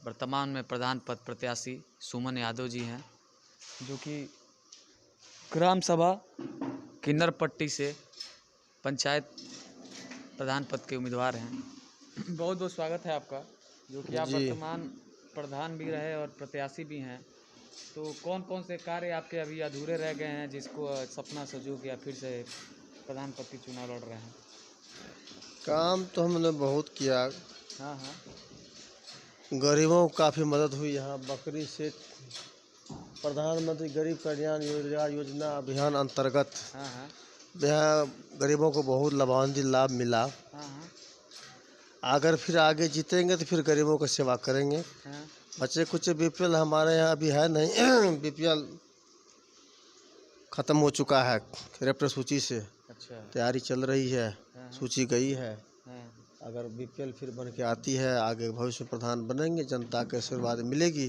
वर्तमान में प्रधान पद प्रत्याशी सुमन यादव जी हैं, जो कि ग्राम सभा किन्नरपट्टी से पंचायत प्रधान पद के उम्मीदवार हैं। बहुत बहुत स्वागत है आपका, जो कि आप वर्तमान प्रधान भी रहे और प्रत्याशी भी हैं। तो कौन कौन से कार्य आपके अभी अधूरे रह गए हैं, जिसको सपना सजो गया फिर से प्रधान पद की चुनाव लड़ रहे हैं? काम तो हमने बहुत किया। हाँ हाँ। गरीबों को काफ़ी मदद हुई। यहाँ बकरी से प्रधानमंत्री गरीब कल्याण योजना अभियान अंतर्गत हाँ हाँ। यहाँ गरीबों को बहुत लाभान्वित लाभ मिला। हाँ हाँ। अगर फिर आगे जीतेंगे तो फिर गरीबों की सेवा करेंगे। हाँ। बच्चे कुछ बीपीएल हमारे यहाँ अभी है नहीं। बीपीएल ख़त्म हो चुका है रेफर सूची से। अच्छा। तैयारी चल रही है। हाँ। सूची गई है। हाँ। अगर बीपीएल फिर बन के आती है, आगे भविष्य में प्रधान बनेंगे, जनता के आशीर्वाद मिलेगी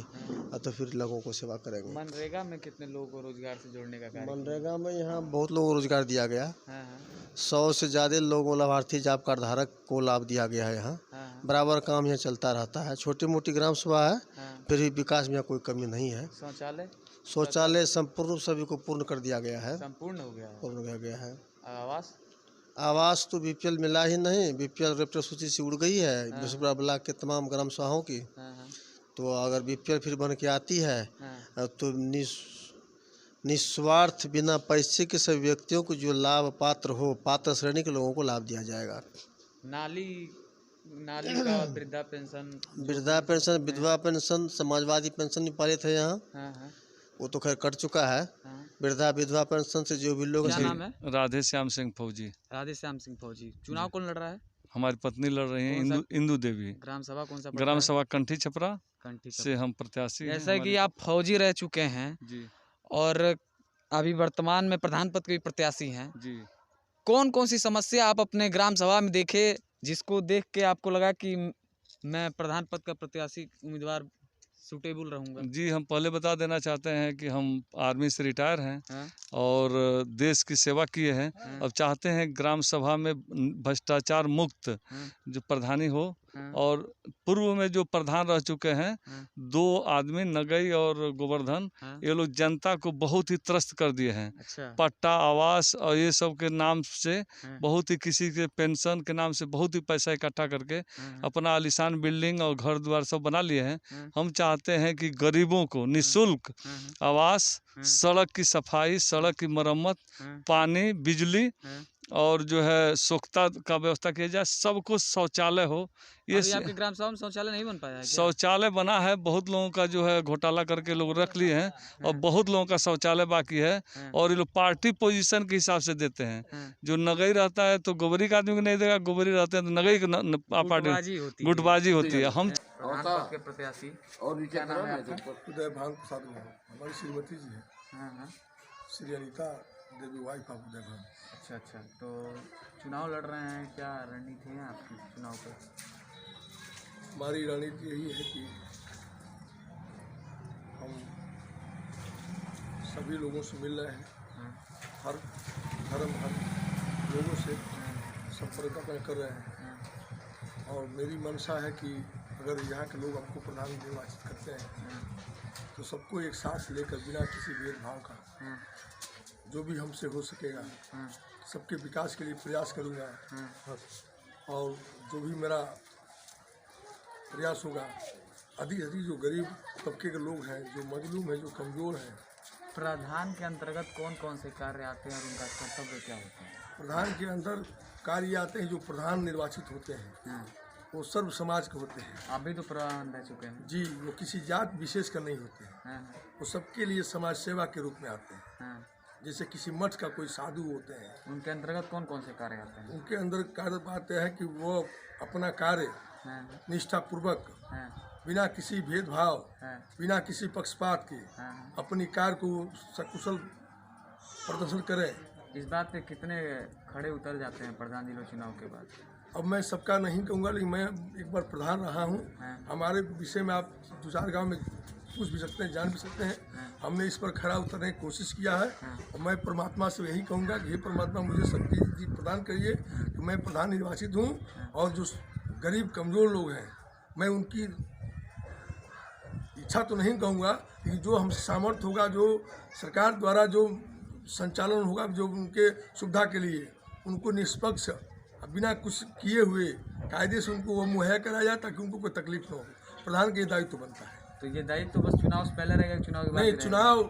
तो फिर लोगों को सेवा करेंगे। मनरेगा में कितने लोगों को रोजगार से जोड़ने का कार्य? मनरेगा में यहाँ बहुत लोगों को रोजगार दिया गया। हाँ हाँ। 100 से ज़्यादा लोगों लाभार्थी जॉब कार्ड धारक को लाभ दिया गया है। यहाँ हाँ। बराबर काम यहाँ चलता रहता है। छोटी मोटी ग्राम सभा है, हाँ। फिर भी विकास में कोई कमी नहीं है। शौचालय संपूर्ण रूप सभी को पूर्ण कर दिया गया है। संपूर्ण हो गया है। पूर्ण हो गया है। आवास तो बीपीएल मिला ही नहीं। बीपीएल रेफर सूची से उड़ गई है। बिशपुरा ब्लॉक के तमाम ग्राम सभाओं की। तो अगर बीपीएल फिर बन के आती है तो निस्वार्थ बिना पैसे के सभी व्यक्तियों को जो लाभ पात्र हो, पात्र श्रेणी के लोगों को लाभ दिया जाएगा। नाली का वृद्धा पेंशन, विधवा पेंशन, समाजवादी पेंशन भी पारित है यहाँ। वो तो खैर कट चुका है। विधवा पेंशन से जो भी लोग। क्या नाम है? राधे श्याम सिंह फौजी। राधे श्याम सिंह फौजी। चुनाव कौन लड़ रहा है? हमारी पत्नी लड़ रही है, इंदू देवी। ग्राम सभा कौन सा? ग्राम सभा कंठी छपरा से हम प्रत्याशी हैं। जैसा कि आप फौजी रह चुके हैं जी, और अभी वर्तमान में प्रधान पद के भी प्रत्याशी हैं जी, कौन कौन सी समस्या आप अपने ग्राम सभा में देखे, जिसको देख के आपको लगा कि मैं प्रधान पद का प्रत्याशी उम्मीदवार सूटेबल रहूंगा? जी, हम पहले बता देना चाहते हैं कि हम आर्मी से रिटायर हैं और देश की सेवा किए हैं। अब चाहते हैं ग्राम सभा में भ्रष्टाचार मुक्त जो प्रधानी हो। और पूर्व में जो प्रधान रह चुके हैं 2 आदमी, नगई और गोवर्धन, ये लोग जनता को बहुत ही त्रस्त कर दिए हैं। अच्छा। पट्टा, आवास और ये सब के नाम से बहुत ही, किसी के पेंशन के नाम से बहुत ही पैसा इकट्ठा करके अपना आलीशान बिल्डिंग और घर द्वार सब बना लिए हैं। हम चाहते हैं कि गरीबों को निःशुल्क आवास, सड़क की सफाई, सड़क की मरम्मत, पानी, बिजली और जो है स्वच्छता का व्यवस्था किया जाए। सबको शौचालय हो। ये आपके ग्राम सभा में शौचालय नहीं बन पाया है? शौचालय बना है, बहुत लोगों का जो है घोटाला करके लोग रख लिए हैं और बहुत लोगों का शौचालय बाकी है। और ये लोग पार्टी पोजीशन के हिसाब से देते हैं। जो नगई रहता है तो गोबरी का आदमी को नहीं देगा, गोबरी रहते हैं तो नगई पार्टी गुटबाजी होती है। हम प्रत्याशी और क्या नाम है आपका? उदय भान प्रसाद हमारी श्रीमती जी है। श्री अनिता देवी, वाइफ ऑफ उदय भान। अच्छा। तो चुनाव लड़ रहे हैं, क्या रणनीति है आपकी चुनाव पर? हमारी रणनीति यही है कि हम सभी लोगों से मिल रहे हैं। हर धर्म, हर लोगों से संपर्क कर रहे हैं। और मेरी मंशा है कि अगर यहाँ के लोग हमको प्रधान निर्वाचित करते हैं तो सबको एक साथ लेकर बिना किसी भेदभाव का जो भी हमसे हो सकेगा सबके विकास के लिए प्रयास करूँगा। और जो भी मेरा प्रयास होगा, अधिक अधिक जो गरीब तबके के लोग हैं, जो मजलूम हैं, जो कमज़ोर हैं। प्रधान के अंतर्गत कौन कौन से कार्य आते हैं और उनका कर्तव्य क्या होता है? प्रधान के अंदर कार्य आते हैं जो प्रधान निर्वाचित होते हैं वो सर्व समाज के होते हैं। आप भी तो प्रधान रह चुके हैं। जी, वो किसी जात विशेष का नहीं होते हैं। वो सबके लिए समाज सेवा के रूप में आते हैं। जैसे किसी मठ का कोई साधु होते हैं, उनके अंतर्गत कौन कौन से कार्य आते हैं? उनके अंदर कार्य आते हैं कि वो अपना कार्य निष्ठापूर्वक, बिना किसी भेदभाव, बिना किसी पक्षपात के अपनी कार्य को सकुशल प्रदर्शन करें। इस बात पे कितने खड़े उतर जाते हैं प्रधान जी लोग चुनाव के बाद? अब मैं सबका नहीं कहूँगा, लेकिन मैं एक बार प्रधान रहा हूँ। हमारे विषय में आप 2-4 गाँव में पूछ भी सकते हैं, जान भी सकते हैं। हमने इस पर खड़ा उतरने की कोशिश किया है। और मैं परमात्मा से यही कहूँगा कि हे परमात्मा, मुझे शक्ति प्रदान करिए कि मैं प्रधान निर्वाचित हूँ और जो गरीब कमज़ोर लोग हैं मैं उनकी अच्छा तो नहीं कहूँगा, लेकिन जो हमसे सामर्थ्य होगा, जो सरकार द्वारा जो संचालन होगा, जो उनके सुविधा के लिए उनको निष्पक्ष बिना कुछ किए हुए कायदे से उनको वो मुहैया कराया जाए, ताकि उनको कोई तकलीफ न हो। प्रधान के दायित्व बनता है। तो ये दायित्व तो बस चुनाव से पहले रहेगा, चुनाव के बाद नहीं, रहेगा? चुनाव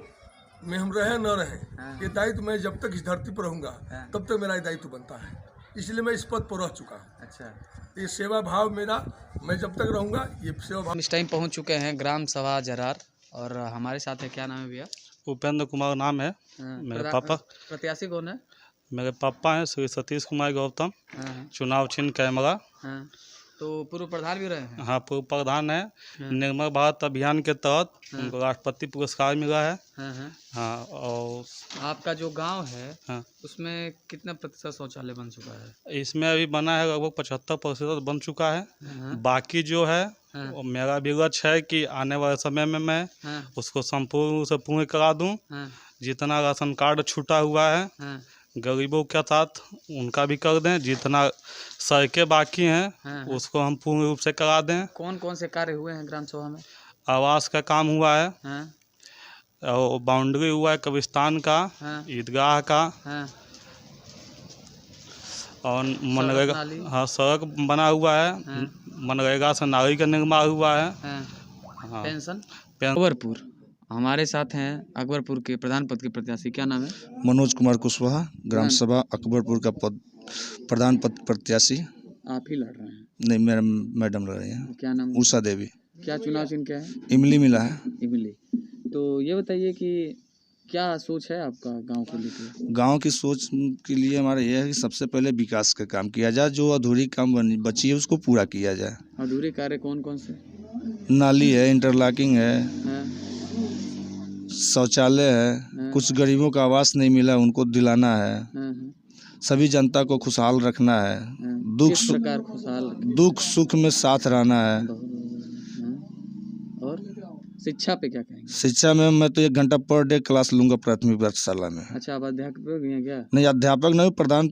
में हम रहे न रहे, हाँ। ये दायित्व मैं जब तक इस धरती पर रहूँगा हाँ। तब तक मेरा ये दायित्व बनता है, इसलिए मैं इस पद पर रह चुका हूँ। अच्छा, ये सेवा भाव मेरा, मैं जब तक रहूँगा ये सेवा भाव। हम इस टाइम पहुंच चुके हैं ग्राम सभा जरार, और हमारे साथ है, क्या नाम है भैया? उपेंद्र कुमार नाम है। मेरे पापा प्रत्याशी कौन है? मेरे पापा हैं श्री सतीश कुमार गौतम, हाँ, चुनाव चिन्ह कैमरा। हाँ। तो पूर्व प्रधान भी रहे हैं? हाँ, पूर्व प्रधान है। निर्मल भारत अभियान के तहत उनको राष्ट्रपति पुरस्कार मिला है। हाँ, हाँ। हाँ, और आपका जो गांव है, हाँ, उसमें कितना प्रतिशत शौचालय बन चुका है? इसमें अभी बना है लगभग 75% बन चुका है। हाँ, बाकी जो है हाँ। वो मेरा भी लक्ष्य है कि आने वाले समय में मैं हाँ, उसको संपूर्ण रूप से पूर्ण करा दूं। हाँ, जितना राशन कार्ड छूटा हुआ है हाँ, गरीबों के साथ उनका भी कर दें, जितना सड़कें बाकी हैं हाँ। उसको हम पूर्ण रूप से करा दें। कौन कौन से कार्य हुए हैं ग्राम सभा में? आवास का काम हुआ है, हाँ, और बाउंड्री हुआ है कब्रिस्तान का, हाँ, ईदगाह का, हाँ। और मनरेगा, नाली? हाँ, सड़क बना हुआ है। हाँ। मनरेगा से नाली का निर्माण हुआ है। हाँ। हाँ, पेंशन? अकबरपुर, हमारे साथ हैं अकबरपुर के प्रधान पद के प्रत्याशी, क्या नाम है? मनोज कुमार कुशवाहा, ग्राम सभा अकबरपुर का पद प्रधान पद प्रत्याशी। आप ही लड़ रहे हैं? नहीं, मेरा मैडम लड़ रही हैं, क्या नाम? उषा देवी। क्या चुनाव चिन्ह क्या है? इमली मिला है। इमली। तो ये बताइए कि क्या सोच है आपका गांव को लेकर? गांव की सोच के लिए हमारा यह है कि सबसे पहले विकास का काम किया जाए, जो अधूरी काम बची है उसको पूरा किया जाए। अधूरे कार्य कौन कौन से? नाली है, इंटरलॉकिंग है, हाँ, शौचालय है, कुछ गरीबों का आवास नहीं मिला उनको दिलाना है, हाँ, हाँ, सभी जनता को खुशहाल रखना है, हाँ। दुख किस प्रकार खुशहाल? दुख सुख में साथ रहना है। हाँ। और शिक्षा पे क्या कहेंगे? शिक्षा में मैं तो 1 घंटा पर डे क्लास लूंगा प्राथमिक पाठशाला में। अच्छा, आप अध्यापक भी हैं क्या? नहीं, अध्यापक नहीं, प्रधान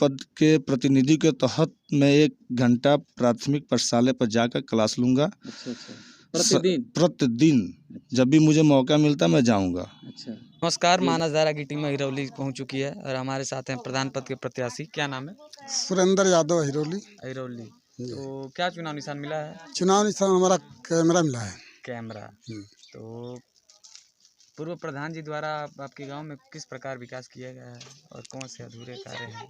पद के प्रतिनिधि के तहत मैं 1 घंटा प्राथमिक पाठशाला पर जाकर क्लास लूंगा। अच्छा, अच्छा। प्रतिदिन? प्रतिदिन जब भी मुझे मौका मिलता मैं जाऊंगा। अच्छा। नमस्कार, मानस धारा की टीम हिरौली पहुंच चुकी है, और हमारे साथ हैं प्रधान पद के प्रत्याशी, क्या नाम है? सुरेंद्र यादव हिरौली। हिरौली। तो क्या चुनाव निशान मिला है? चुनाव निशान हमारा कैमरा मिला है। कैमरा। तो पूर्व प्रधान जी द्वारा आपके गांव में किस प्रकार विकास किया गया है, और कौन से अधूरे कार्य हैं?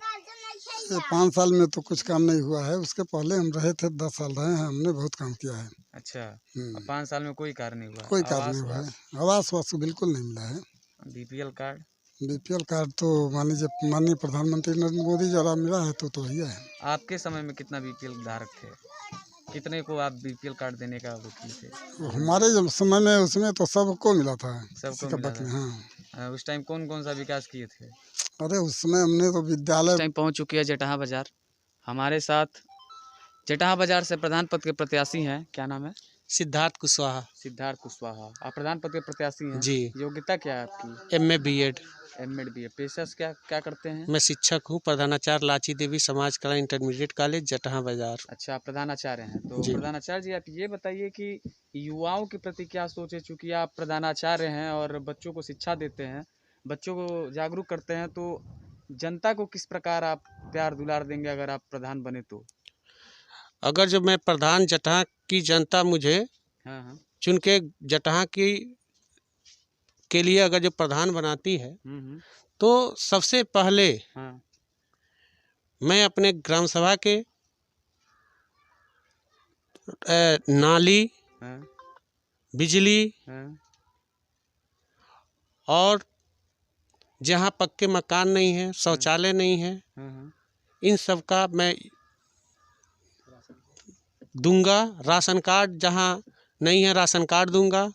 5 साल में तो कुछ काम नहीं हुआ है, उसके पहले हम रहे थे 10 साल रहे हैं, हमने बहुत काम किया है। अच्छा, अब 5 साल में कोई कार्य नहीं हुआ? कोई कार्य नहीं हुआ है। आवास वास बिल्कुल नहीं मिला है। BPL card? बीपीएल कार्ड तो माननीय प्रधानमंत्री नरेंद्र मोदी द्वारा मिला है, तो वही है। आपके समय में कितना बीपीएल धारक थे? कितने को आप बीपीएल कार्ड देने का वकील थे? हमारे जब समय में उसमें तो सबको मिला था। सबको मिला था। हाँ, उस टाइम कौन कौन सा विकास किए थे? अरे उसमें हमने तो विद्यालय। टाइम पहुंच चुकी है जटहा बाजार, हमारे साथ जटहा बाजार से प्रधान पद के प्रत्याशी हैं, क्या नाम है? सिद्धार्थ कुशवाहा। सिद्धार्थ कुशवाहा, आप प्रधान पद के प्रत्याशी हैं? जी। योग्यता क्या है आपकी? MA BEd. MEd BA. पेशा से क्या क्या करते हैं? मैं शिक्षक हूँ, प्रधानाचार्य लाची देवी समाज कला इंटरमीडिएट कॉलेज जटहा बाजार। अच्छा, आप प्रधानाचार्य हैं। तो जी। प्रधानाचार्य जी, आप ये बताइए कि युवाओं के प्रति क्या सोचे, चूँकि आप प्रधानाचार्य हैं और बच्चों को शिक्षा देते हैं, बच्चों को जागरूक करते हैं, तो जनता को किस प्रकार आप प्यार दुलार देंगे अगर आप प्रधान बने तो? अगर जो मैं प्रधान जटहा की जनता मुझे हाँ, हाँ। चुन के जटहा के लिए अगर जो प्रधान बनाती है, तो सबसे पहले हाँ। मैं अपने ग्राम सभा के नाली, हाँ। बिजली, हाँ। और जहाँ पक्के मकान नहीं है, शौचालय नहीं है, हाँ। इन सब का मैं दूंगा। राशन कार्ड जहाँ नहीं है, राशन कार्ड दूंगा।